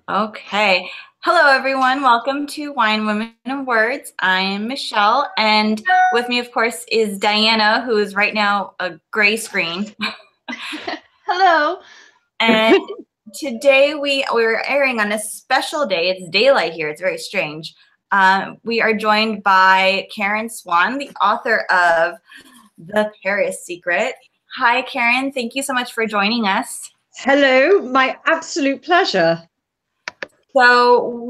Okay. Hello, everyone. Welcome to Wine, Women, and Words. I am Michelle, and with me, of course, is Diana, who is right now a gray screen. Hello. And today we're airing on a special day. It's daylight here. It's very strange. We are joined by Karen Swan, the author of The Paris Secret. Hi, Karen. Thank you so much for joining us. Hello, my absolute pleasure. So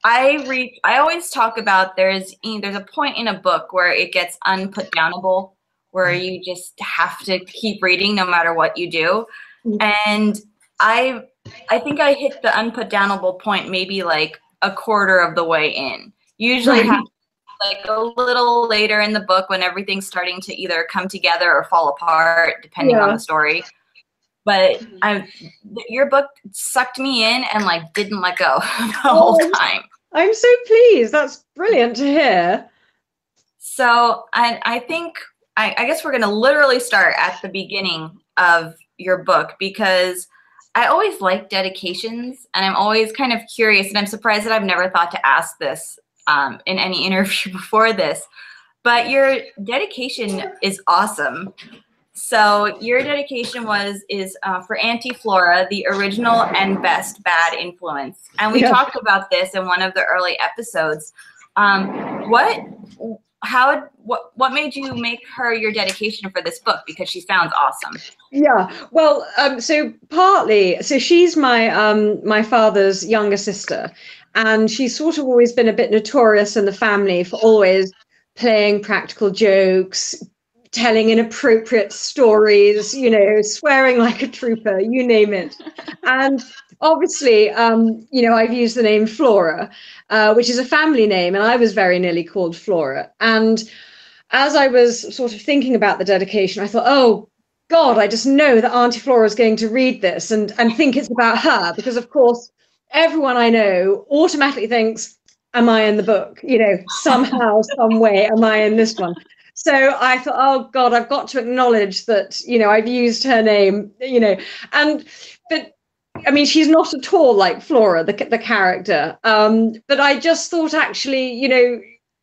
I always talk about there's a point in a book where it gets unputdownable, where you just have to keep reading no matter what you do. And I think I hit the unputdownable point maybe like a quarter of the way in. Usually it happens like a little later in the book when everything's starting to either come together or fall apart, depending on the story. But your book sucked me in and like didn't let go the whole time. I'm so pleased. That's brilliant to hear. So I think I guess we're going to literally start at the beginning of your book, because I always like dedications and I'm always kind of curious, and I'm surprised that I've never thought to ask this in any interview before this. But your dedication is awesome. So your dedication is for Auntie Flora, the original and best bad influence. And we talked about this in one of the early episodes. What made you make her your dedication for this book? Because she sounds awesome. Yeah, well, so she's my father's younger sister, and she's sort of always been a bit notorious in the family for always playing practical jokes, telling inappropriate stories, swearing like a trooper, you name it. And obviously, I've used the name Flora, which is a family name, and I was very nearly called Flora. And as I was sort of thinking about the dedication, I thought, oh, God, I just know that Auntie Flora is going to read this and think it's about her, because, of course, everyone I know automatically thinks, am I in the book? Somehow, some way, am I in this one? So I thought, oh God, I've got to acknowledge that, I've used her name, but I mean, she's not at all like Flora, the character. But I just thought actually,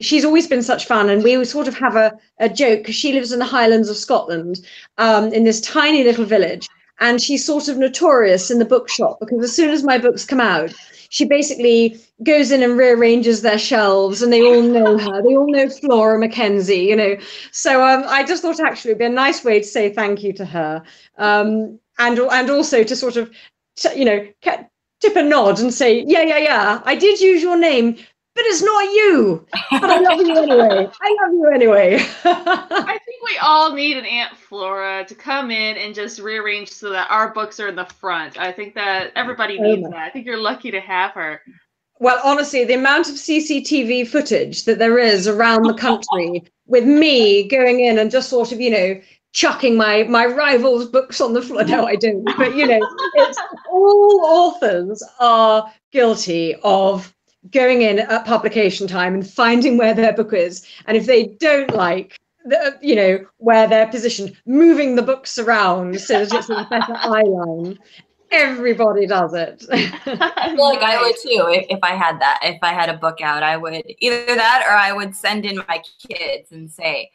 she's always been such fun. And we sort of have a joke, because she lives in the Highlands of Scotland, in this tiny little village. And she's sort of notorious in the bookshop, because as soon as my books come out, she basically goes in and rearranges their shelves, and they all know her. They all know Flora Mackenzie, So I just thought actually it'd be a nice way to say thank you to her, and also to sort of, tip a nod and say, yeah, I did use your name, but it's not you. But I love you anyway. I think we all need an Aunt Flora to come in and just rearrange so that our books are in the front. I think that everybody needs that. I think you're lucky to have her. Well, honestly, the amount of CCTV footage that there is around the country with me going in and just sort of, chucking my rival's books on the floor. No, I don't. But, it's all authors are guilty of going in at publication time and finding where their book is. And if they don't like, where they're positioned, moving the books around so that it's in a better eye line. Everybody does it. I feel like I would too if I had that. If I had a book out, I would either that or I would send in my kids and say,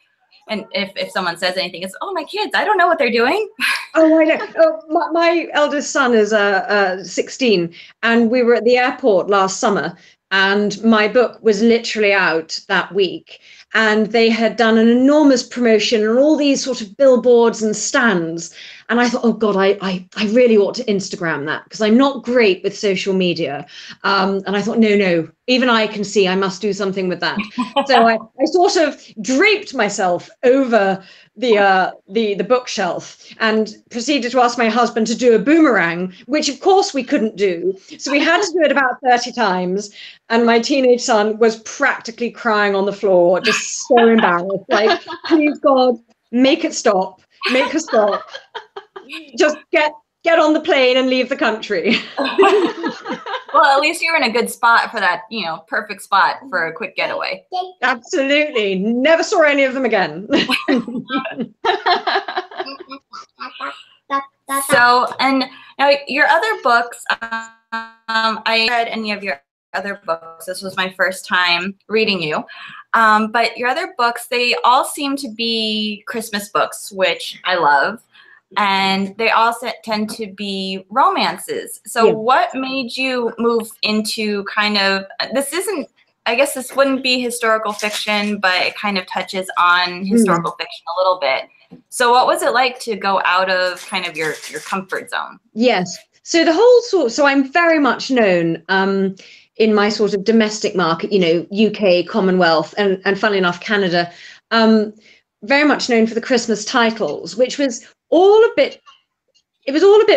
and if someone says anything, it's, oh, my kids, I don't know what they're doing. Oh, I know. Oh, my eldest son is 16, and we were at the airport last summer, and my book was literally out that week. And they had done an enormous promotion and all these sort of billboards and stands. And I thought, oh God, I really ought to Instagram that, because I'm not great with social media. And I thought, no, even I can see I must do something with that. So I sort of draped myself over the bookshelf and proceeded to ask my husband to do a boomerang, which of course we couldn't do. So we had to do it about 30 times. And my teenage son was practically crying on the floor, just so embarrassed. Like, please God, make it stop. Make her stop. Just get on the plane and leave the country. Well, at least you're in a good spot for that, perfect spot for a quick getaway. Absolutely. Never saw any of them again. So, and Now, your other books, I read any of your other books. This was my first time reading you. But your other books, they all seem to be Christmas books, which I love. And they also tend to be romances. So what made you move into kind of, this isn't, I guess this wouldn't be historical fiction, but it kind of touches on historical fiction a little bit. So what was it like to go out of kind of your comfort zone? Yes. So the whole so I'm very much known in my sort of domestic market, you know, UK, Commonwealth, and funnily enough, Canada, very much known for the Christmas titles, which was all a bit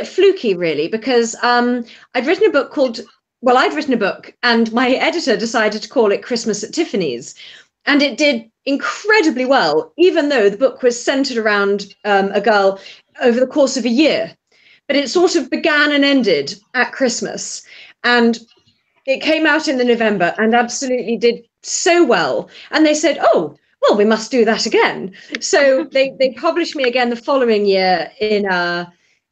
fluky, really, because I'd written a book and my editor decided to call it Christmas at Tiffany's. And it did incredibly well, even though the book was centered around a girl over the course of a year. But it sort of began and ended at Christmas. And it came out in the November and absolutely did so well. And they said, oh, well, we must do that again. So they published me again the following year in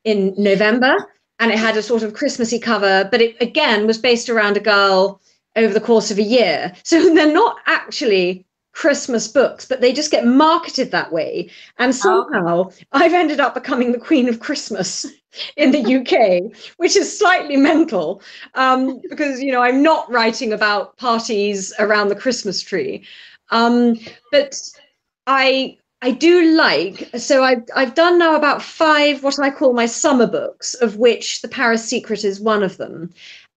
November. And it had a sort of Christmassy cover, but it again was based around a girl over the course of a year. So they're not actually Christmas books, but they just get marketed that way. And somehow I've ended up becoming the Queen of Christmas in the UK, which is slightly mental because, you know, I'm not writing about parties around the Christmas tree. But I do like, so I've done now about 5 what I call my summer books, of which The Paris Secret is one of them.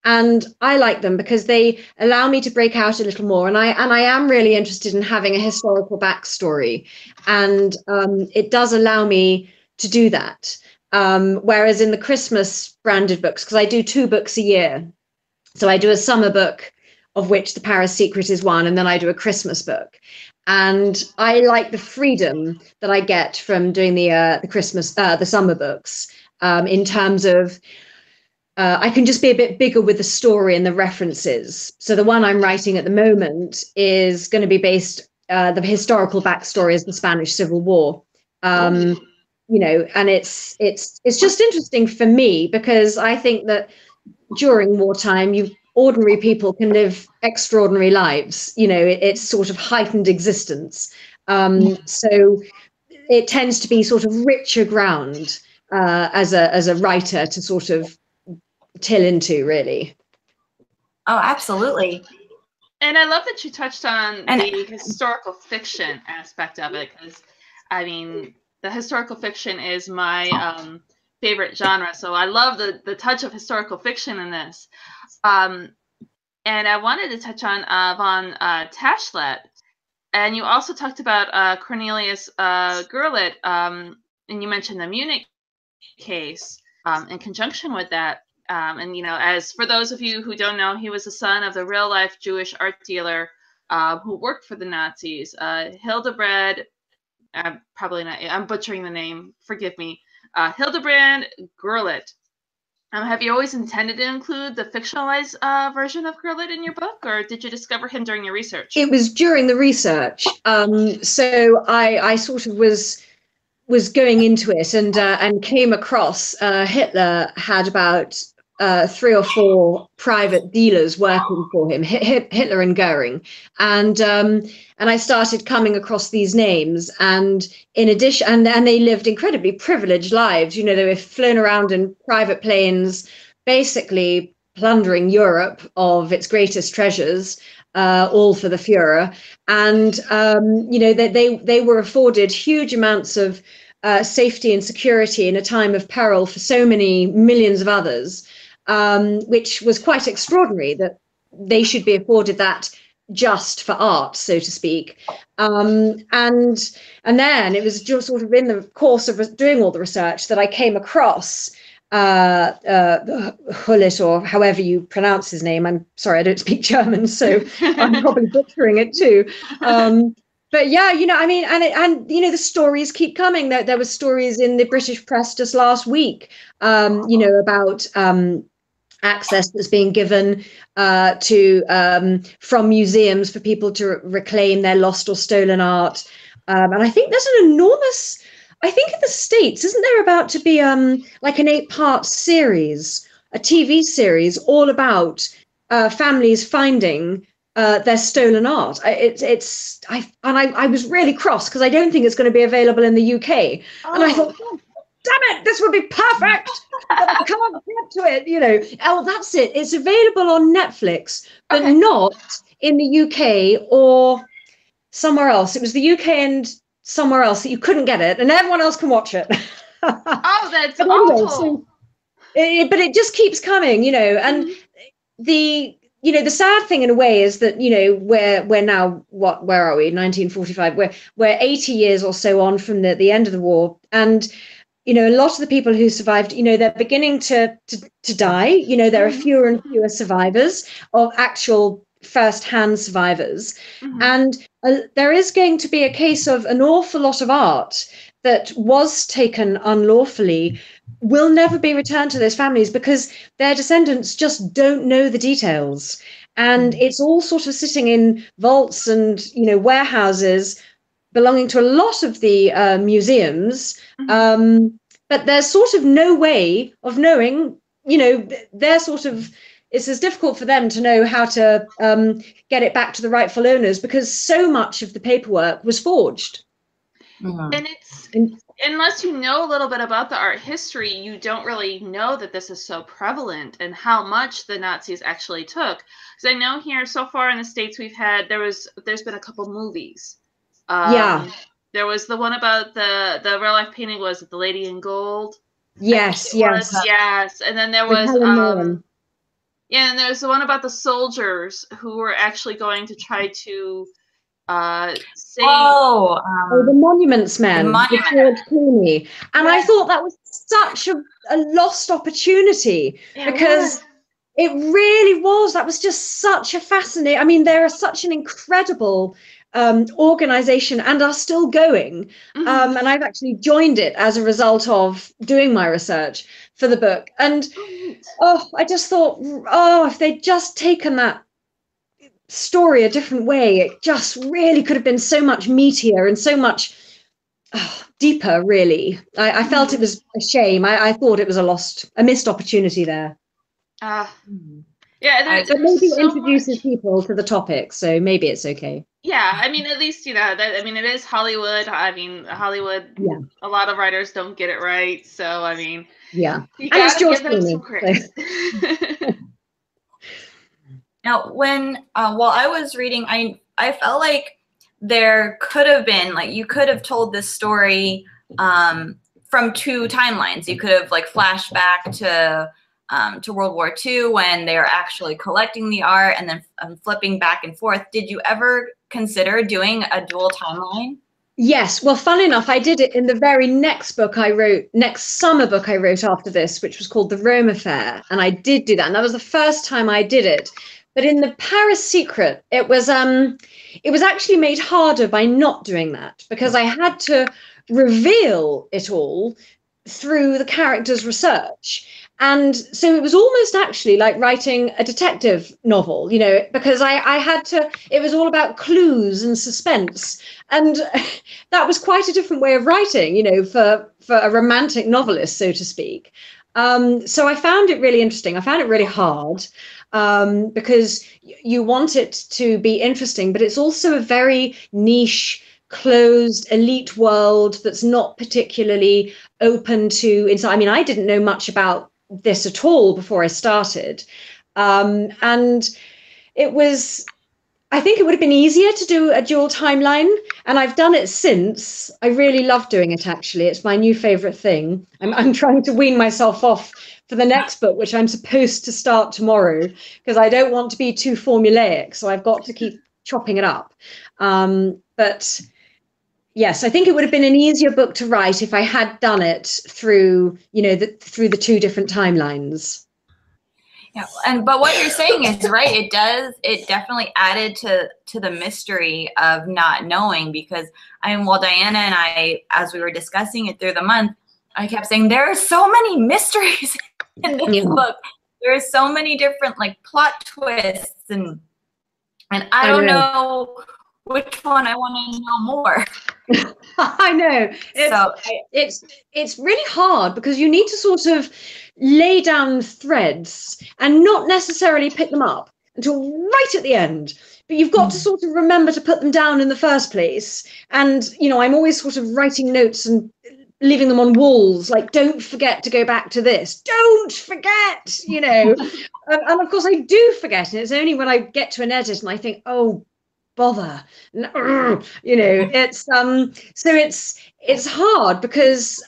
And I like them because they allow me to break out a little more. And I am really interested in having a historical backstory. And it does allow me to do that. Whereas in the Christmas branded books, because I do 2 books a year. So I do a summer book, of which The Paris Secret is one, and then I do a Christmas book. And I like the freedom that I get from doing the summer books in terms of I can just be a bit bigger with the story and the references. So the one I'm writing at the moment is going to be based, the historical backstory is the Spanish Civil War. You know, and it's just interesting for me because I think that during wartime, ordinary people can live extraordinary lives. You know, it's sort of heightened existence. So it tends to be sort of richer ground as a writer to sort of till into, really. Oh, absolutely. And I love that you touched on the historical fiction aspect of it, because I mean, the historical fiction is my favorite genre. So I love the touch of historical fiction in this. And I wanted to touch on von Taschlet. And you also talked about Cornelius Gurlitt, and you mentioned the Munich case in conjunction with that. And, you know, as for those of you who don't know, he was the son of the real-life Jewish art dealer who worked for the Nazis. Hildebrand, probably not, I'm butchering the name, forgive me. Hildebrand Gurlitt. Have you always intended to include the fictionalized version of Gurlitt in your book, or did you discover him during your research? It was during the research. So I sort of was going into it and came across Hitler had about 3 or 4 private dealers working for him, Hitler and Goering, and I started coming across these names, and in addition, and they lived incredibly privileged lives. You know, they were flown around in private planes, basically plundering Europe of its greatest treasures, all for the Führer, and you know, they were afforded huge amounts of safety and security in a time of peril for so many millions of others. Which was quite extraordinary that they should be afforded that just for art, so to speak. And then it was just sort of in the course of doing all the research that I came across Hullet, or however you pronounce his name. I'm sorry, I don't speak German, so I'm probably butchering it too. But yeah, you know, I mean, and you know, the stories keep coming. There were stories in the British press just last week, you know, about access that's being given from museums for people to reclaim their lost or stolen art. And I think there's an enormous I think in the States, isn't there about to be like an 8-part series, a TV series all about families finding their stolen art? I was really cross because I don't think it's going to be available in the UK, and I thought, oh, damn it, this would be perfect, but I can't get to it, you know. Oh, that's it. It's available on Netflix, but not in the UK or somewhere else. It was the UK and somewhere else that you couldn't get it, and everyone else can watch it. Oh, that's anyway, awful. But it just keeps coming, you know. And the sad thing in a way is that, you know, we're now where are we? 1945. We're 80 years or so on from the end of the war, and you know, a lot of the people who survived, you know, they're beginning to die. You know, there are fewer and fewer survivors of actual first-hand survivors. And there is going to be a case of an awful lot of art that was taken unlawfully will never be returned to those families because their descendants just don't know the details. And it's all sort of sitting in vaults and, you know, warehouses belonging to a lot of the museums. But there's sort of no way of knowing, you know, they're sort of, it's as difficult for them to know how to get it back to the rightful owners because so much of the paperwork was forged. And it's, unless you know a little bit about the art history, you don't really know that this is so prevalent and how much the Nazis actually took. Because I know here so far in the States there's been a couple movies. There was the one about the real life painting, was it The Lady in Gold? Yes. Yes. And then there was and there's the one about the soldiers who were actually going to try to save the Monuments Men with George Clooney. And I thought that was such a lost opportunity because it really was. That was just such a fascinating, I mean, they're such an incredible organization and are still going. And I've actually joined it as a result of doing my research for the book. And I just thought, if they'd just taken that story a different way, it just really could have been so much meatier and so much deeper, really. I felt it was a shame. I thought it was a missed opportunity there. But maybe it introduces people to the topic, so maybe it's okay. Yeah, I mean, at least, you know, I mean, it is Hollywood. I mean, Hollywood, a lot of writers don't get it right. So, I mean, you and it's George Clooney. Now, when while I was reading, I felt like there could have been, like, you could have told this story from two timelines. You could have, like, flashed back to World War II when they were actually collecting the art and then flipping back and forth. Did you ever consider doing a dual timeline? Yes. Well, fun enough, I did it in the very next summer book I wrote after this, which was called The Rome Affair. And I did do that. And that was the first time I did it. But in The Paris Secret, it was actually made harder by not doing that because I had to reveal it all through the character's research. And so it was almost actually like writing a detective novel, you know, because I had to, it was all about clues and suspense. And that was quite a different way of writing, you know, for a romantic novelist, so to speak. So I found it really interesting. I found it really hard because you want it to be interesting, but it's also a very niche, closed elite world that's not particularly open to inside. I mean, I didn't know much about this at all before I started. And it was, I think it would have been easier to do a dual timeline, and I've done it since. I really love doing it, actually. It's my new favorite thing. I'm trying to wean myself off for the next book, which I'm supposed to start tomorrow, because I don't want to be too formulaic, so I've got to keep chopping it up. But yes, I think it would have been an easier book to write if I had done it through, you know, through the two different timelines. Yeah, but what you're saying is right. It definitely added to the mystery of not knowing, because while Diana and I, as we were discussing it through the month, I kept saying there are so many mysteries in this book. There are so many different, like, plot twists, and I don't know which one I want to know more. I know. It's really hard because you need to sort of lay down threads and not necessarily pick them up until right at the end. But you've got to sort of remember to put them down in the first place. And, you know, I'm always sort of writing notes and leaving them on walls, like, don't forget to go back to this. Don't forget, you know. And of course I do forget. And it's only when I get to an edit and I think, oh, bother, you know, it's so it's hard because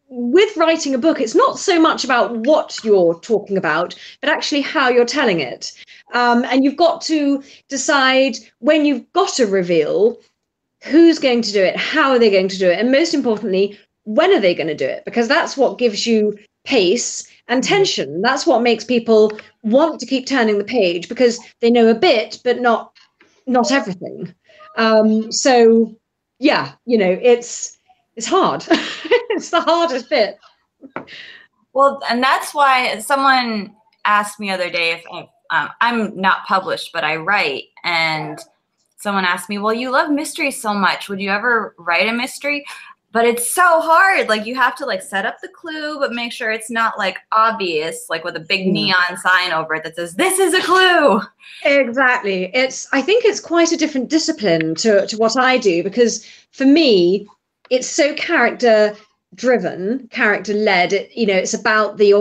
with writing a book, it's not so much about what you're talking about, but actually how you're telling it. And you've got to decide when you've got a reveal, who's going to do it, how are they going to do it, and most importantly, when are they going to do it? Because that's what gives you pace and tension. That's what makes people want to keep turning the page, because they know a bit, but not everything. So yeah, you know, it's hard. It's the hardest bit. Well, and that's why someone asked me the other day if I'm not published, but I write, and someone asked me, well, you love mysteries so much, would you ever write a mystery? But it's so hard. Like, you have to like set up the clue, but make sure it's not like obvious, like with a big neon sign over it that says, this is a clue. Exactly. I think it's quite a different discipline to what I do, because for me, it's so character driven, character led. You know, it's about the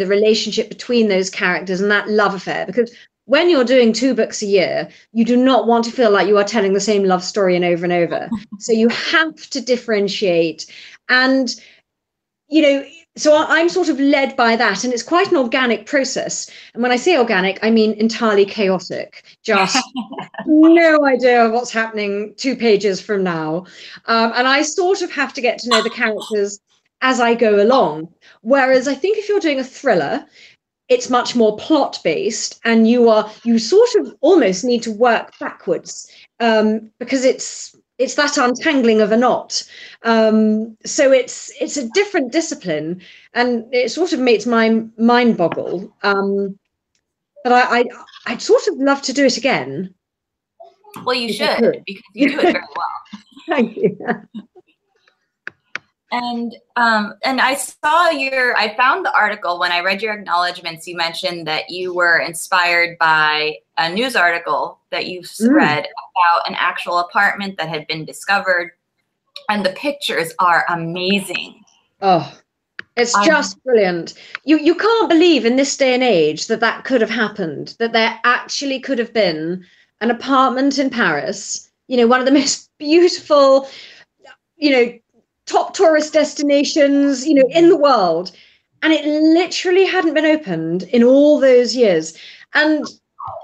relationship between those characters and that love affair, because when you're doing 2 books a year, you do not want to feel like you are telling the same love story and over. So you have to differentiate. And, you know, so I'm sort of led by that. And it's quite an organic process. And when I say organic, I mean entirely chaotic. Just no idea what's happening 2 pages from now. And I sort of have to get to know the characters as I go along. Whereas I think if you're doing a thriller, it's much more plot based, and you sort of almost need to work backwards, because it's that untangling of a knot. So it's a different discipline, and it sort of makes my mind boggle. But I'd sort of love to do it again. Well, you should, because you do it very well. Thank you. And I found the article when I read your acknowledgments. You mentioned that you were inspired by a news article that you read about an actual apartment that had been discovered, and the pictures are amazing. Oh, it's just brilliant. You can't believe in this day and age that could have happened, that there actually could have been an apartment in Paris, you know, one of the most beautiful, you know, top tourist destinations, you know, in the world, and it literally hadn't been opened in all those years. And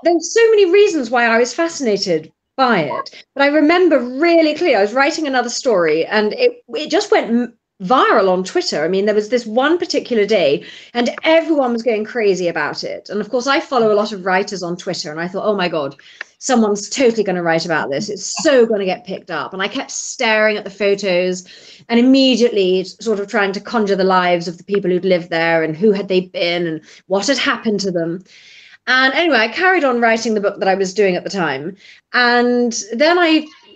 there's so many reasons why I was fascinated by it, but I remember really clearly I was writing another story, and it just went viral on Twitter. I mean, there was this one particular day and everyone was going crazy about it. And of course I follow a lot of writers on Twitter, and I thought, oh my God, someone's totally going to write about this. It's so going to get picked up. And I kept staring at the photos and immediately sort of trying to conjure the lives of the people who'd lived there and who had they been and what had happened to them. And anyway, I carried on writing the book that I was doing at the time. And then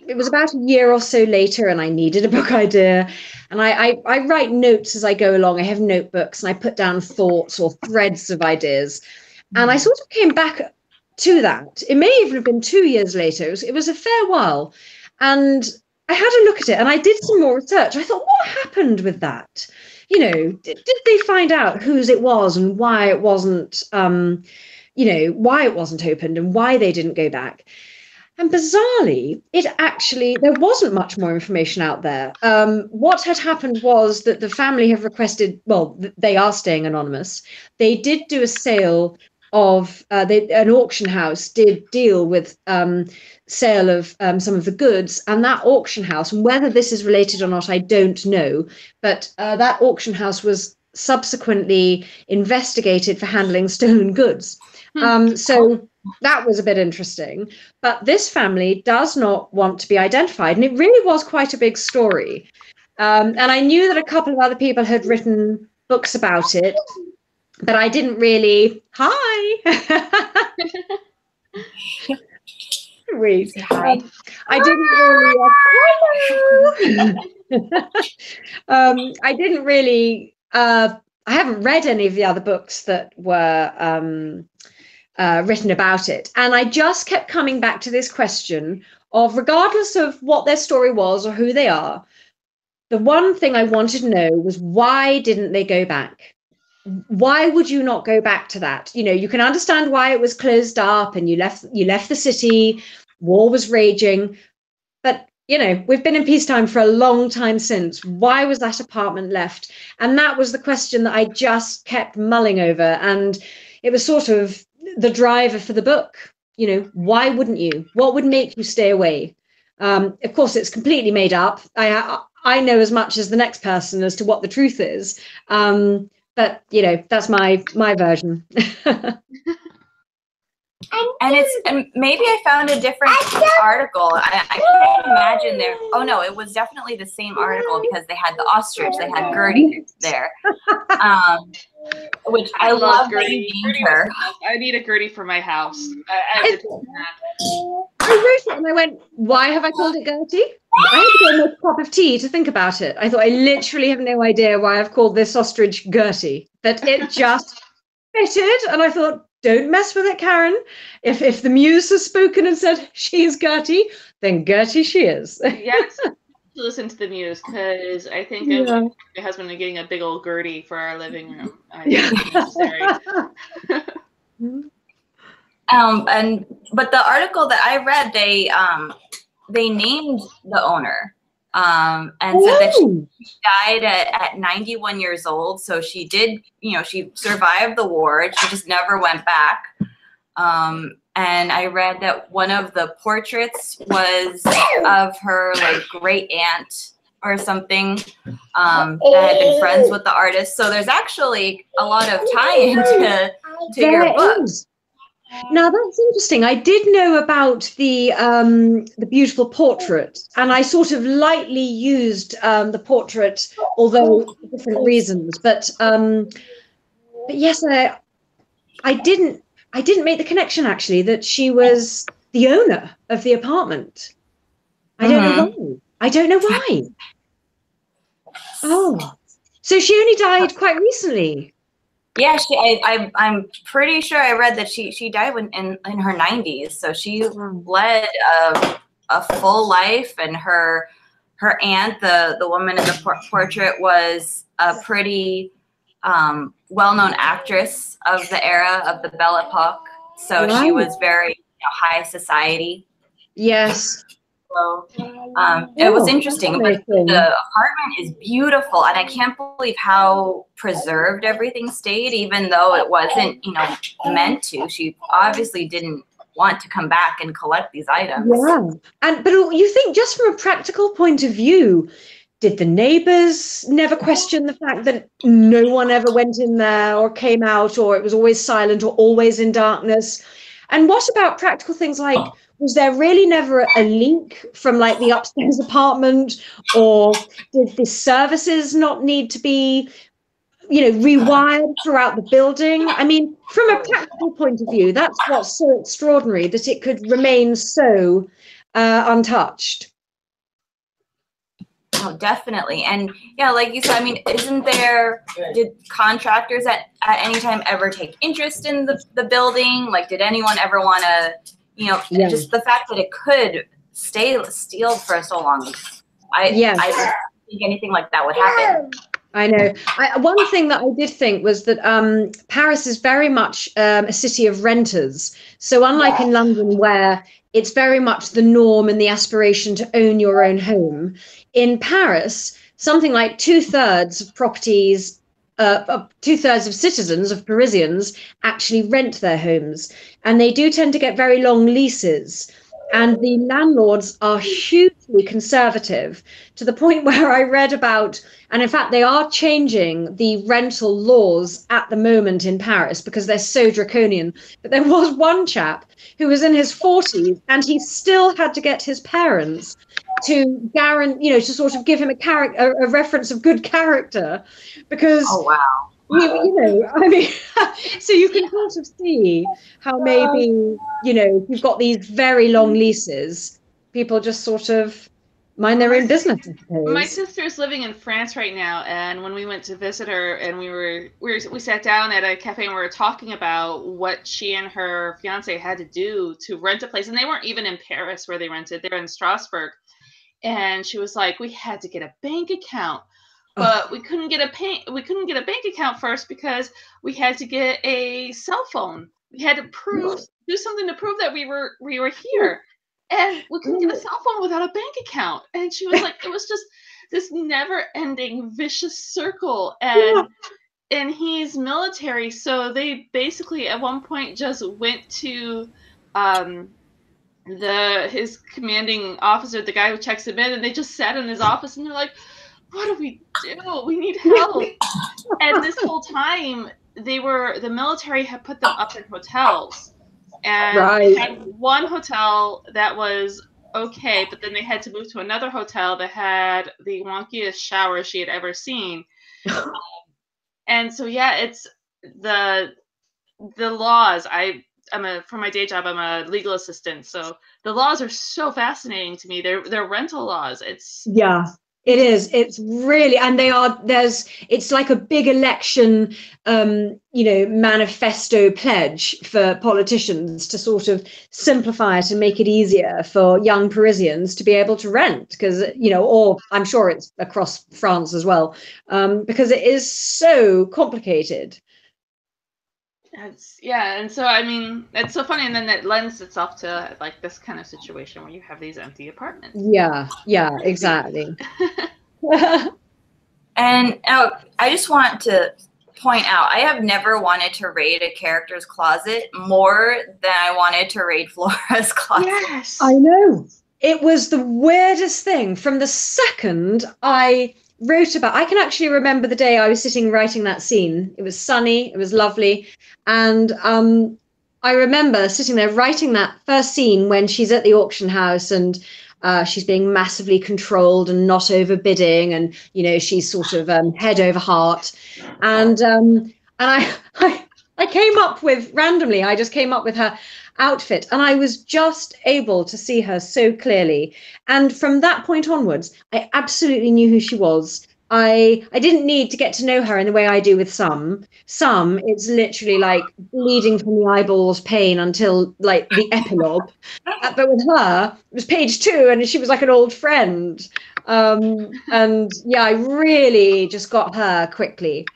it was about a year or so later, and I needed a book idea. And I write notes as I go along. I have notebooks, and I put down thoughts or threads of ideas. And I sort of came back to that. It may even have been 2 years later. It was a fair while. And I had a look at it, and I did some more research. I thought, what happened with that? You know, did they find out whose it was and why it wasn't, you know, why it wasn't opened and why they didn't go back? And bizarrely, there wasn't much more information out there. What had happened was that the family have requested, well, they are staying anonymous. They did do a sale of, an auction house did deal with sale of some of the goods, and that auction house, and whether this is related or not, I don't know, but that auction house was subsequently investigated for handling stolen goods. So that was a bit interesting, but this family does not want to be identified, and it really was quite a big story. And I knew that a couple of other people had written books about it, but I didn't really. Hi. we? Say hi. I didn't really. I didn't really. I haven't read any of the other books that were written about it, and I just kept coming back to this question of, regardless of what their story was or who they are, the one thing I wanted to know was, why didn't they go back? Why would you not go back to that? You know, you can understand why it was closed up and you left the city, war was raging, but you know, we've been in peacetime for a long time since. Why was that apartment left? And that was the question that I just kept mulling over, and it was sort of the driver for the book. You know, why wouldn't you? What would make you stay away? Of course, it's completely made up. I know as much as the next person as to what the truth is. But you know, that's my version. And maybe I found a different article. I can't imagine there. Oh no, it was definitely the same article, because they had the ostrich, they had Gertie there, which I love Gertie. I need a Gertie for my house. I wrote it and I went, why have I called it Gertie? I had to go make a cup of tea to think about it. I thought, I literally have no idea why I've called this ostrich Gertie, but it just fitted, and I thought, don't mess with it, Karen. If the muse has spoken and said she's Gertie, then Gertie she is. Yes, listen to the muse, because I think my husband and getting a big old Gertie for our living room. I think it's necessary. But the article that I read, they named the owner, and said that she died at 91 years old. So she did, you know, she survived the war. She just never went back. And I read that one of the portraits was of her like great aunt or something, that had been friends with the artist. So there's actually a lot of tie-in to your book. Now that's interesting. I did know about the beautiful portrait, and I sort of lightly used the portrait, although for different reasons. But yes, I didn't make the connection actually that she was the owner of the apartment. I don't know why. I don't know why. Oh, so she only died quite recently. Yeah, I'm pretty sure I read that she died in her 90s. So she led a full life, and her aunt, the woman in the portrait, was a pretty well-known actress of the era of the Belle Epoque. So she was very high society. Yes. So it was interesting. But the apartment is beautiful, and I can't believe how preserved everything stayed, even though it wasn't, meant to. She obviously didn't want to come back and collect these items. Yeah, but you think, just from a practical point of view, did the neighbors never question the fact that no one ever went in there or came out, or it was always silent or always in darkness? And what about practical things like, was there really never a leak from like the upstairs apartment, or did the services not need to be, rewired throughout the building? I mean, from a practical point of view, that's what's so extraordinary, that it could remain so untouched. Oh, definitely. And yeah, like you said, I mean, did contractors at any time ever take interest in the building? Like, did anyone ever want to, just the fact that it could stay sealed for so long, I don't think anything like that would happen. I know. One thing that I did think was that Paris is very much a city of renters. So unlike in London, where it's very much the norm and the aspiration to own your own home, in Paris, something like 2/3 of properties, 2/3 of citizens, of Parisians, actually rent their homes. And they do tend to get very long leases. And the landlords are hugely conservative, to the point where I read about, and in fact, they are changing the rental laws at the moment in Paris because they're so draconian. But there was one chap who was in his 40s, and he still had to get his parents to guarantee, to sort of give him a reference of good character, because You know, I mean, so you can sort of see how maybe, you know, you've got these very long leases, people just sort of mind their own business, I My suppose. sister's living in France right now, and when we went to visit her, and we sat down at a cafe and we were talking about what she and her fiance had to do to rent a place, and they weren't even in Paris where they rented; they were in Strasbourg. And she was like, "We had to get a bank account, but we couldn't get a bank account first because we had to get a cell phone. We had to do something to prove that we were here." And we couldn't get a cell phone without a bank account. And she was like, it was just this never-ending vicious circle. And he's military, so they basically at one point just went to his commanding officer, the guy who checks him in, and they just sat in his office and they're like, "What do? We need help." And this whole time the military had put them up in hotels. And they had one hotel that was okay, but then they had to move to another hotel that had the wonkiest shower she had ever seen. And so it's the laws. For my day job, I'm a legal assistant, so the laws are so fascinating to me. They're rental laws. It is. It's really, and it's like a big election, you know, manifesto pledge for politicians to sort of simplify it and make it easier for young Parisians to be able to rent, because, you know, or I'm sure it's across France as well, because it is so complicated. And so I mean, it's so funny, and then it lends itself to like this kind of situation where you have these empty apartments. Yeah, exactly. And I just want to point out, I have never wanted to raid a character's closet more than I wanted to raid Flora's closet. Yes, I know. It was the weirdest thing. From the second I wrote about, I can actually remember the day I was sitting writing that scene. It was sunny, it was lovely, and I remember sitting there writing that first scene when she's at the auction house and she's being massively controlled and not overbidding, and, you know, she's sort of head over heart, and I came up with, randomly, I just came up with her outfit, and I was just able to see her so clearly. And from that point onwards, I absolutely knew who she was. I didn't need to get to know her in the way I do with some. It's literally like bleeding from the eyeballs pain until like the epilogue. But with her, it was page 2, and she was like an old friend. And yeah, I really just got her quickly.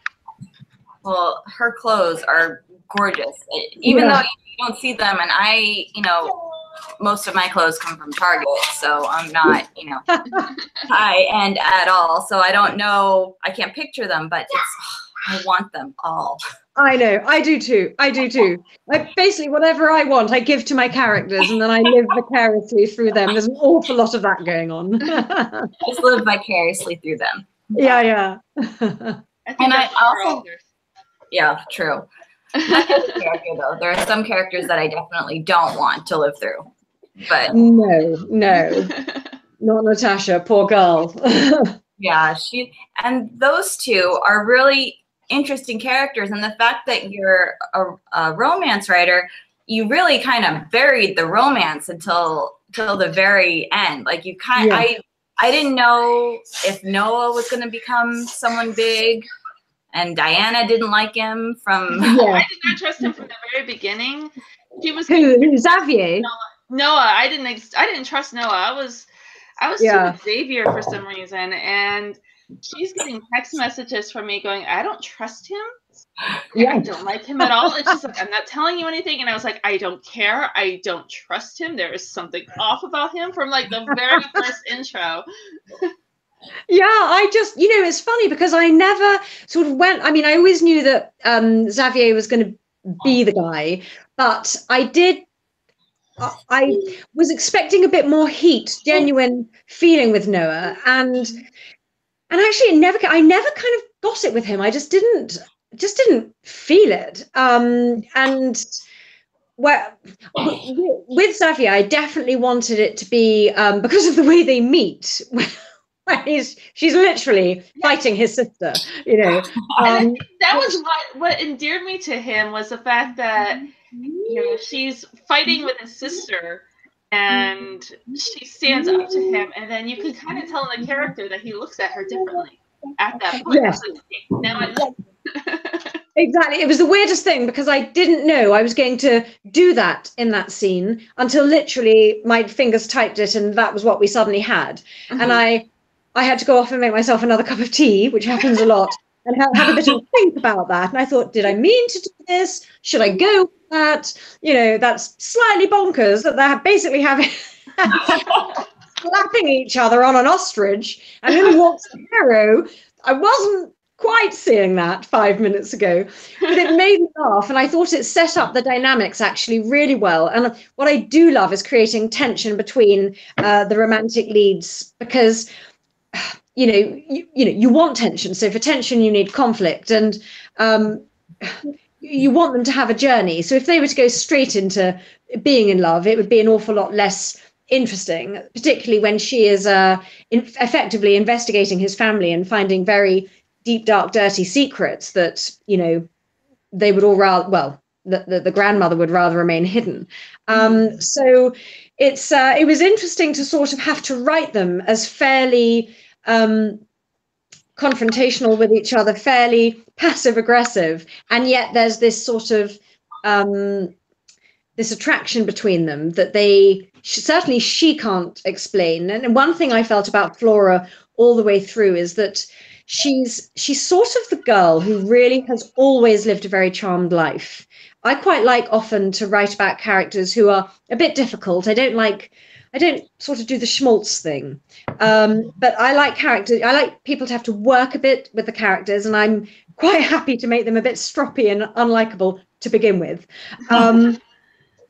Well, her clothes are gorgeous, even though you don't see them. And I, you know, most of my clothes come from Target, so I'm not, you know, high end at all. So I don't know, I can't picture them, but I want them all. I know, I do too. Like, basically, whatever I want, I give to my characters, and then I live vicariously through them. There's an awful lot of that going on. Just live vicariously through them. Yeah. And I also, yeah, true. Character, though, there are some characters that I definitely don't want to live through. But no, not Natasha, poor girl. Yeah, and those two are really interesting characters, and the fact that you're a romance writer, you really kind of buried the romance until the very end. Like you I didn't know if Noah was going to become someone big, and Diana didn't like him from. I did not trust him from the very beginning. He was who Xavier? Noah. I didn't trust Noah. I was with Xavier for some reason, and she's getting text messages from me going, "I don't trust him. I don't like him at all." It's just like, "I'm not telling you anything," and I was like, "I don't care. I don't trust him. There is something off about him," from like the very first intro. Yeah, I just, you know, it's funny because I never sort of went, I mean, I always knew that Xavier was going to be the guy, but I was expecting a bit more heat, genuine feeling with Noah, and actually I never kind of got it with him. I just didn't feel it. And with Xavier, I definitely wanted it to be because of the way they meet. She's literally fighting his sister, you know. That was what endeared me to him, was the fact that, you know, she's fighting with his sister and she stands up to him, and then you can kind of tell in the character that he looks at her differently at that point. Yes. Now Exactly. It was the weirdest thing, because I didn't know I was going to do that in that scene until literally my fingers typed it, and that was what we suddenly had. And I had to go off and make myself another cup of tea, which happens a lot, and have a bit of a think about that. And I thought, did I mean to do this? Should I go with that? You know, that's slightly bonkers that they're basically having slapping each other on an ostrich, and then walks the hero. I wasn't quite seeing that 5 minutes ago, but it made me laugh, and I thought it set up the dynamics actually really well. And what I do love is creating tension between the romantic leads, because you want tension. So for tension you need conflict, and you want them to have a journey. So if they were to go straight into being in love, it would be an awful lot less interesting, particularly when she is effectively investigating his family and finding very deep, dark, dirty secrets that, you know, they would all rather, well, the grandmother would rather remain hidden. So it was interesting to sort of have to write them as fairly confrontational with each other, fairly passive aggressive, and yet there's this sort of this attraction between them that certainly she can't explain. And one thing I felt about Flora all the way through is that she's sort of the girl who really has always lived a very charmed life. I quite like often to write about characters who are a bit difficult. I don't sort of do the schmaltz thing, but I like people to have to work a bit with the characters, and I'm quite happy to make them a bit stroppy and unlikable to begin with.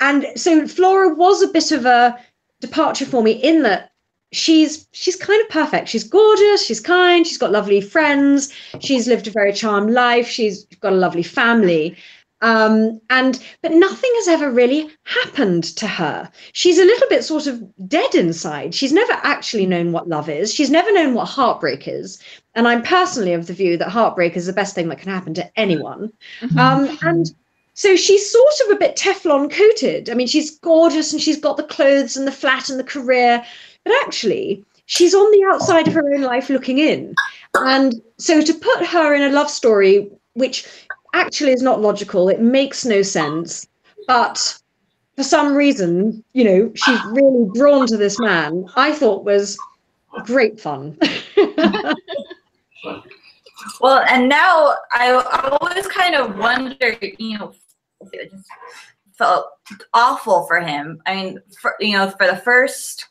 And so Flora was a bit of a departure for me, in that she's kind of perfect. She's gorgeous, she's kind, she's got lovely friends, she's lived a very charmed life, she's got a lovely family. But nothing has ever really happened to her. She's a little bit sort of dead inside. She's never actually known what love is. She's never known what heartbreak is. And I'm personally of the view that heartbreak is the best thing that can happen to anyone. And so she's sort of a bit Teflon coated. I mean, she's gorgeous and she's got the clothes and the flat and the career, but actually she's on the outside of her own life looking in. And so to put her in a love story, which actually is not logical, it makes no sense, but for some reason, you know, she's really drawn to this man, I thought was great fun. Well, and now I always kind of wondered, you know, it just felt awful for him. I mean, for the first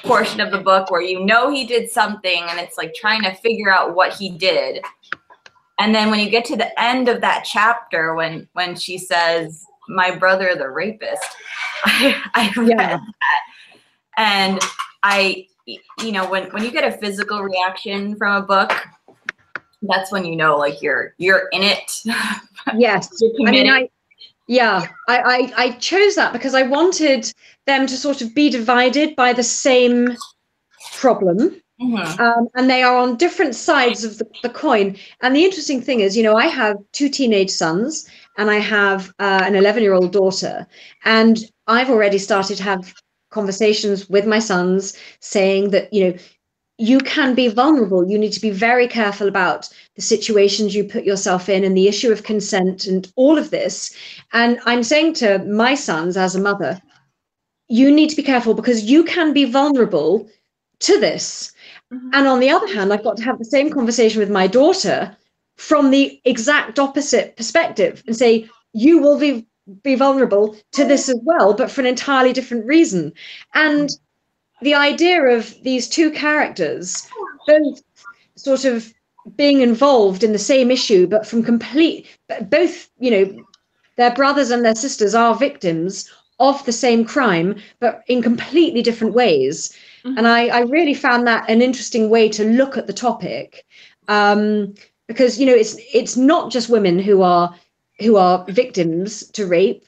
portion of the book where you know he did something and it's like trying to figure out what he did. And then when you get to the end of that chapter, when she says, "My brother, the rapist," I read that. And when you get a physical reaction from a book, that's when you know, like, you're in it. Yes. I chose that because I wanted them to sort of be divided by the same problem. And they are on different sides of the coin. And the interesting thing is, you know, I have 2 teenage sons and I have an 11-year-old daughter. And I've already started to have conversations with my sons saying that, you know, you can be vulnerable. You need to be very careful about the situations you put yourself in and the issue of consent and all of this. And I'm saying to my sons as a mother, you need to be careful because you can be vulnerable to this. And on the other hand, I've got to have the same conversation with my daughter from the exact opposite perspective and say, you will be vulnerable to this as well, but for an entirely different reason. And the idea of these 2 characters both sort of being involved in the same issue, but from both, you know, their brothers and their sisters are victims of the same crime, but in completely different ways. And I really found that an interesting way to look at the topic, because, you know, it's not just women who are victims to rape.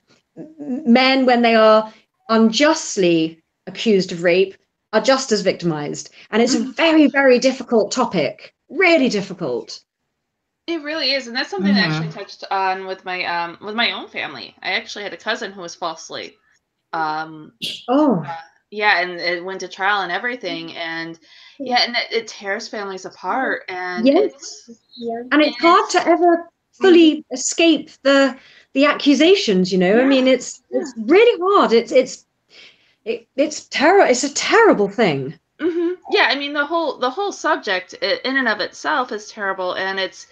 Men, when they are unjustly accused of rape, are just as victimized. And it's a very, very difficult topic, really difficult. It really is, and that's something that I actually touched on with my own family. I actually had a cousin who was falsely, yeah, and it went to trial and everything, and it tears families apart, and it's hard to ever fully escape the accusations. You know, I mean, it's really hard. It's terrible. It's a terrible thing. Yeah, I mean the whole subject in and of itself is terrible, and it's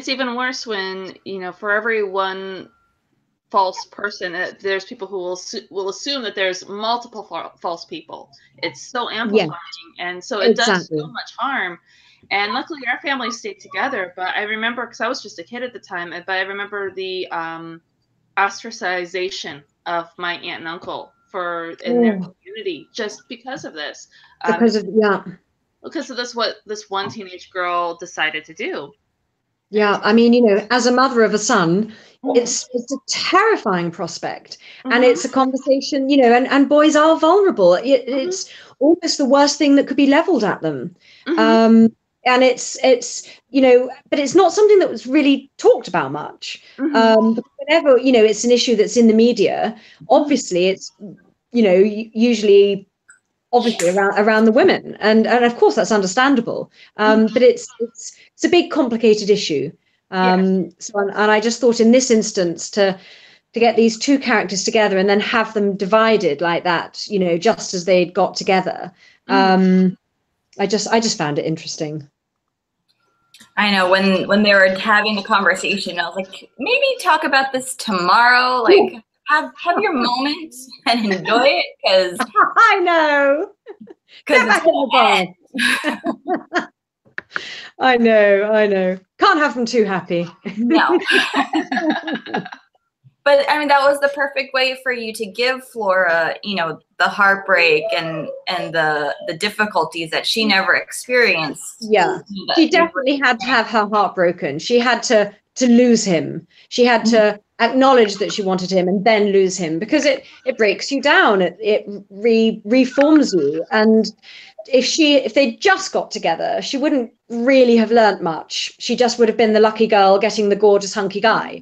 even worse when, you know, for every one false person, there's people who will assume that there's multiple false people. It's so amplifying, and so it does so much harm. And luckily, our family stayed together. But I remember, because I was just a kid at the time, but I remember the ostracization of my aunt and uncle in their community just because of this. Because of this one teenage girl decided to do. Yeah, I mean, you know, as a mother of a son, it's a terrifying prospect, and it's a conversation, you know, and boys are vulnerable. It's almost the worst thing that could be leveled at them. And it's you know, but it's not something that was really talked about much. Whenever, you know, it's an issue that's in the media, obviously it's, you know, usually obviously around the women, and of course that's understandable, but it's a big complicated issue. And I just thought in this instance to get these two characters together and then have them divided like that, you know, just as they'd got together, I just found it interesting. I know when they were having a conversation, I was like, maybe talk about this tomorrow, like have your moment and enjoy it, because I know. Get back in the bar. I know. Can't have them too happy. No. But I mean, that was the perfect way for you to give Flora, you know, the heartbreak and the difficulties that she never experienced. Yeah, she definitely had to have her heart broken. She had to lose him. She had to acknowledge that she wanted him and then lose him, because it breaks you down. It reforms you. And if they just got together, she wouldn't really have learnt much. She just would have been the lucky girl getting the gorgeous hunky guy.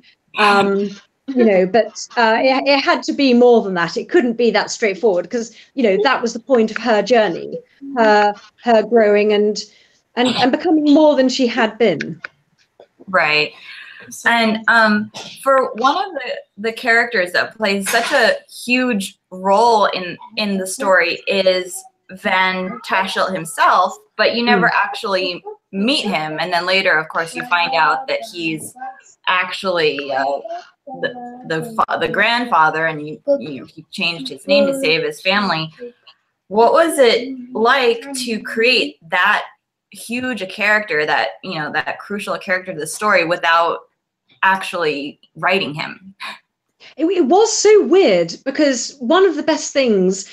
You know, but it had to be more than that. It couldn't be that straightforward, because, you know, that was the point of her journey, her growing and becoming more than she had been. Right. And for one of the characters that plays such a huge role in the story is Van Tassel himself, but you never actually meet him, and then later, of course, you find out that he's actually the grandfather, and he changed his name to save his family. What was it like to create that huge a character, that, you know, that crucial character to the story, without actually writing him? It was so weird, because one of the things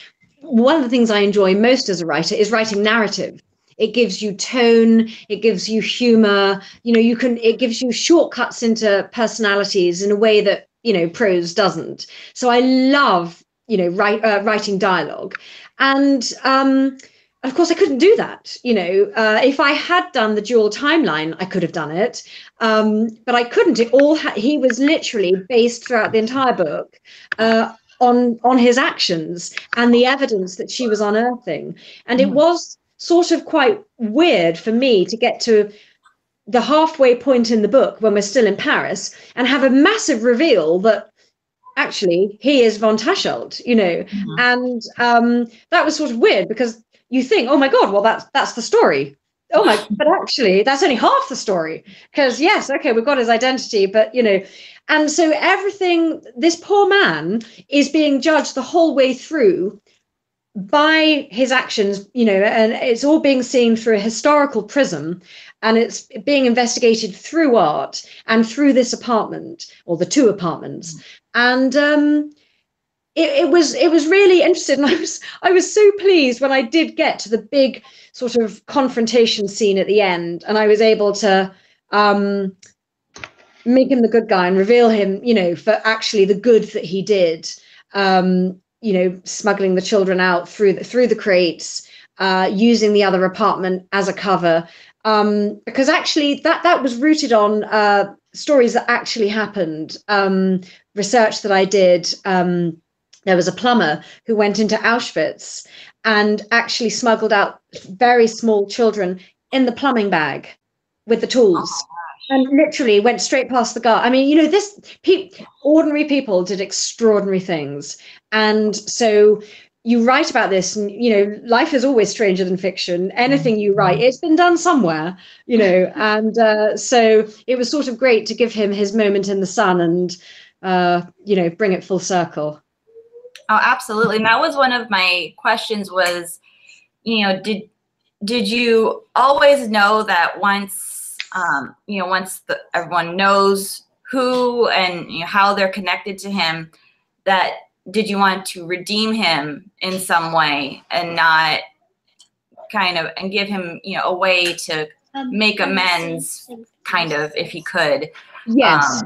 I enjoy most as a writer is writing narrative. It gives you tone, it gives you humor, you know, it gives you shortcuts into personalities in a way that, you know, prose doesn't. So I love, you know, writing dialogue. And of course I couldn't do that. You know, if I had done the dual timeline, I could have done it. But I couldn't. He was literally based throughout the entire book on his actions and the evidence that she was unearthing. And it was sort of quite weird for me to get to the halfway point in the book when we're still in Paris and have a massive reveal that actually he is von Tassel, you know. And that was sort of weird, because you think, oh my God, well, that's the story. Oh my, but actually that's only half the story, because yes, okay, we've got his identity, but, you know, and so this poor man is being judged the whole way through by his actions, you know, and it's all being seen through a historical prism, and it's being investigated through art and through this apartment, or the two apartments. And it was really interesting. And I was so pleased when I did get to the big sort of confrontation scene at the end, and I was able to make him the good guy and reveal him, you know, for actually the good that he did. You know, smuggling the children out through the crates, using the other apartment as a cover, because actually that was rooted on stories that actually happened, research that I did. There was a plumber who went into Auschwitz and actually smuggled out very small children in the plumbing bag with the tools. And literally went straight past the guard. I mean, you know, ordinary people did extraordinary things. And so you write about this, and, you know, life is always stranger than fiction. Anything you write, it's been done somewhere, you know. And so it was sort of great to give him his moment in the sun and, you know, bring it full circle. Oh, absolutely. And that was one of my questions was, you know, did you always know that once, you know, once everyone knows who and, you know, how they're connected to him, that did you want to redeem him in some way and not kind of, and give him, you know, a way to make amends, kind of, if he could? Yes.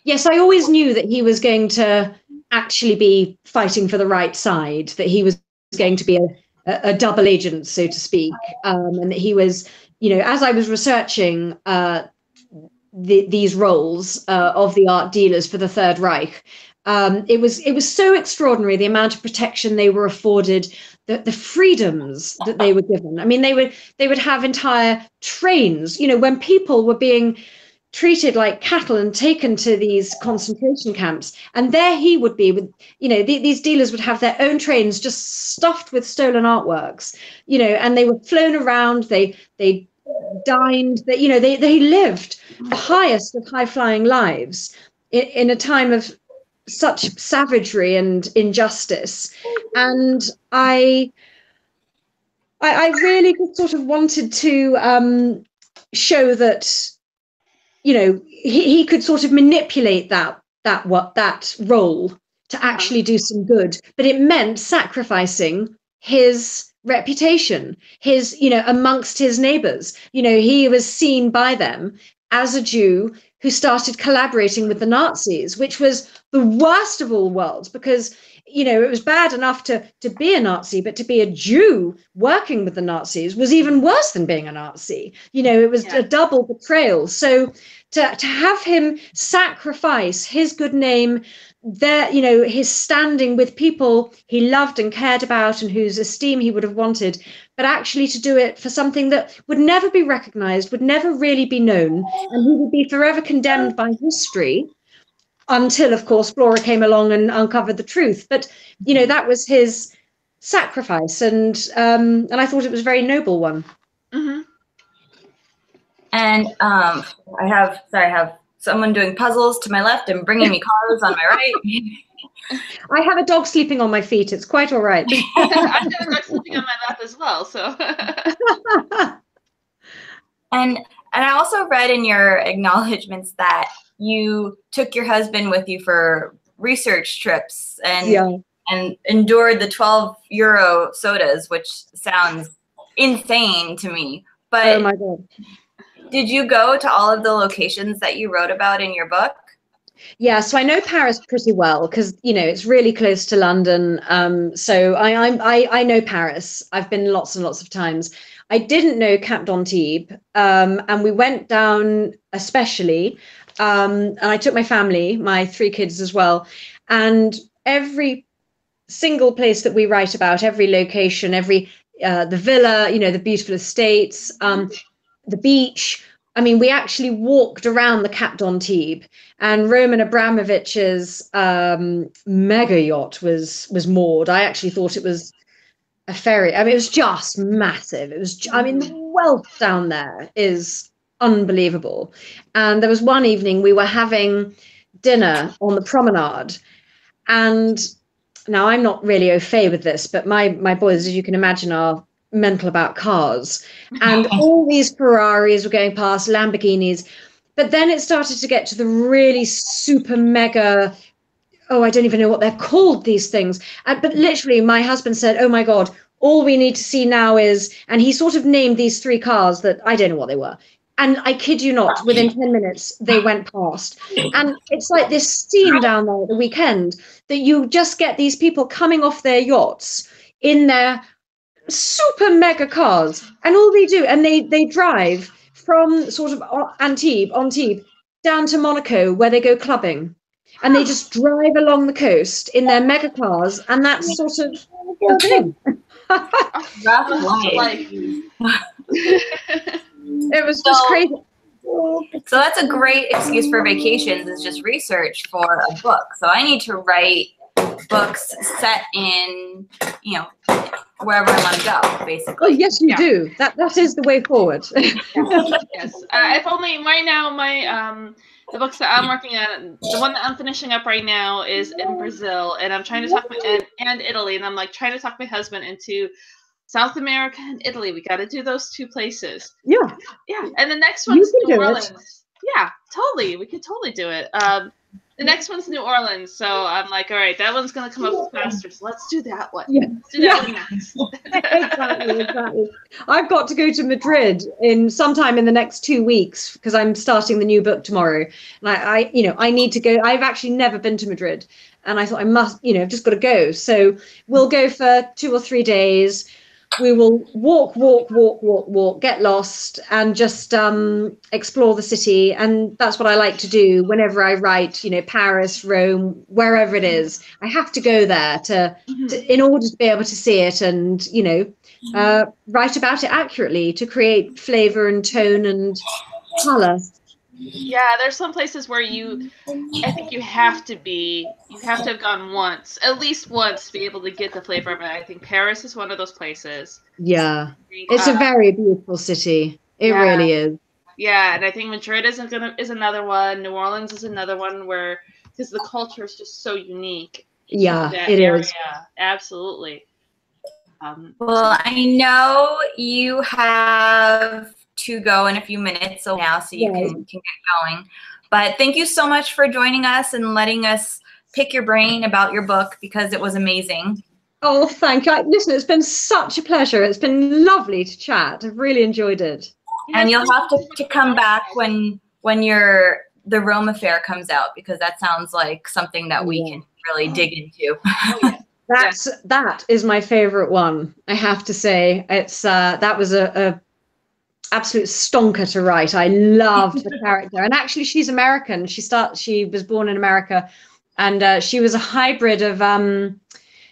Yes, I always knew that he was going to actually be fighting for the right side, that he was going to be a double agent, so to speak, and that he was, you know, as I was researching these roles of the art dealers for the Third Reich, it was so extraordinary, the amount of protection they were afforded, the freedoms that they were given. I mean, they would have entire trains, you know, when people were being treated like cattle and taken to these concentration camps, and there he would be with, you know, these dealers would have their own trains just stuffed with stolen artworks, you know, and they were flown around, they dined, you know, they lived the highest of high-flying lives in a time of such savagery and injustice. And I really sort of wanted to show that, you know, he could sort of manipulate that role to actually do some good, but it meant sacrificing his reputation, his, you know, amongst his neighbors. You know, he was seen by them as a Jew who started collaborating with the Nazis, which was the worst of all worlds, because, you know, it was bad enough to be a Nazi, but to be a Jew working with the Nazis was even worse than being a Nazi. You know, it was a double betrayal. So to have him sacrifice his good name, you know, his standing with people he loved and cared about and whose esteem he would have wanted, but actually to do it for something that would never be recognized, would never really be known, and he would be forever condemned by history, until, of course, Flora came along and uncovered the truth. But, you know, that was his sacrifice, and I thought it was a very noble one. Mm-hmm. And I have someone doing puzzles to my left and bringing me cars on my right. I have a dog sleeping on my feet. It's quite all right. I have a dog sleeping on my lap as well. So. And I also read in your acknowledgments that you took your husband with you for research trips and endured the 12 euro sodas, which sounds insane to me. But oh my God. Did you go to all of the locations that you wrote about in your book? Yeah, so I know Paris pretty well because, you know, it's really close to London. So I know Paris. I've been lots and lots of times. I didn't know Cap d'Antibes, and we went down especially, and I took my family, my 3 kids as well, and every single place that we write about, every location, every the villa, you know, the beautiful estates, the beach. I mean, we actually walked around the Cap d'Antibes, and Roman Abramovich's mega yacht was moored. I actually thought it was a ferry. I mean, it was just massive. It was, I mean, the wealth down there is unbelievable. And there was one evening we were having dinner on the promenade, and now I'm not au fait with this, but my boys, as you can imagine, are mental about cars, and all these Ferraris were going past, Lamborghinis, but then it started to get to the really super mega, I don't even know what they're called, these things, but literally my husband said, oh my God, all we need to see now is, and he sort of named these 3 cars that I don't know what they were, and I kid you not, within 10 minutes they went past. And it's like this steam down there at the weekend that you just get these people coming off their yachts in their super mega cars, and all they do, and they drive from sort of Antibes down to Monaco, where they go clubbing, and they just drive along the coast in their mega cars, and that's sort of the thing. It was just crazy. So that's a great excuse for vacations, is just research for a book. So I need to write books set in, you know, wherever I want to go, basically. Oh, yes, you do. That is the way forward. Yes. If only right now the books that I'm working on, the one that I'm finishing up right now is in Brazil, and I'm trying to talk and Italy, and I'm like trying to talk my husband into South America and Italy. We got to do those two places. Yeah. Yeah. And the next one's New Orleans. Yeah, totally. We could totally do it. The next one's New Orleans. So I'm like, all right, that one's going to come up faster. So let's do that one. Yeah. Let's do that one next. Exactly. I've got to go to Madrid sometime in the next 2 weeks because I'm starting the new book tomorrow. And I need to go. I've actually never been to Madrid. And I thought I must, I've just got to go. So we'll go for 2 or 3 days. We will walk, get lost, and just explore the city. And that's what I like to do whenever I write, Paris, Rome, wherever it is. I have to go there in order to be able to see it and, write about it accurately to create flavor and tone and color. Yeah, there's some places where I think you have to have gone once, at least once, to be able to get the flavor of it. I think Paris is one of those places. Yeah, it's a very beautiful city. It really is. Yeah, and I think Madrid is another one. New Orleans is another one because the culture is just so unique. Yeah, it is. Absolutely. Well, I know you have to go in a few minutes now, so you can get going. But thank you so much for joining us and letting us pick your brain about your book, because it was amazing. Oh, thank you. Listen, it's been such a pleasure. It's been lovely to chat. I've really enjoyed it. And you'll have to come back when the Rome Affair comes out, because that sounds like something that we can really dig into. That is my favorite one. I have to say, it's that was a absolute stonker to write. I loved the character, and actually, she's American. She was born in America, and she was a hybrid of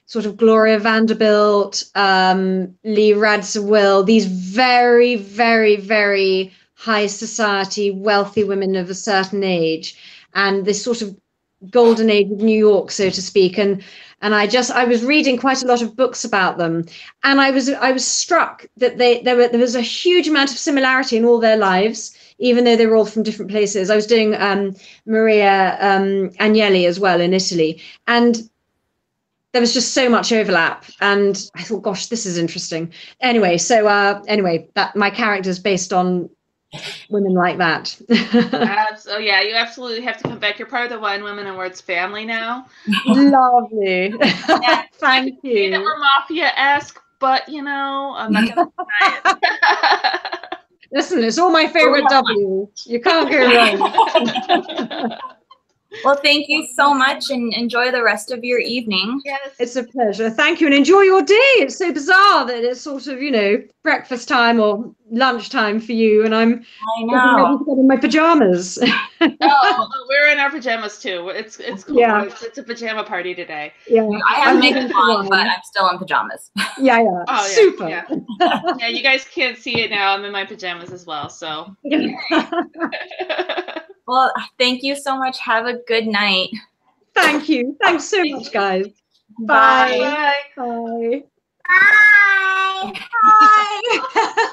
sort of Gloria Vanderbilt, Lee Radziwill, these very, very, very high society, wealthy women of a certain age, and this sort of golden age of New York, so to speak. And I was reading quite a lot of books about them, and I was struck that there was a huge amount of similarity in all their lives, even though they were all from different places. I was doing Maria Agnelli as well in Italy, and there was just so much overlap, and I thought, gosh, this is interesting. Anyway, so that my character is based on women like that. So yeah, you absolutely have to come back. You're part of the Wine, Women, and Words family now. Lovely. Thank you. That we're mafia-esque, but I'm not gonna deny it. Listen, it's all my favorite W's. You can't go wrong. Well, thank you so much, and enjoy the rest of your evening. Yes. It's a pleasure. Thank you, and enjoy your day. It's so bizarre that it's sort of, breakfast time or lunch time for you, and I'm ready to get in my pajamas. Oh, we're in our pajamas too. It's cool. Yeah. It's a pajama party today. Yeah, I have makeup on, but I'm still in pajamas. Yeah. Oh, yeah. Super. Yeah, you guys can't see it now. I'm in my pajamas as well. So. Well, thank you so much. Have a good night. Thank you. Thanks so much, guys. Bye. Bye. Bye. Bye. Bye.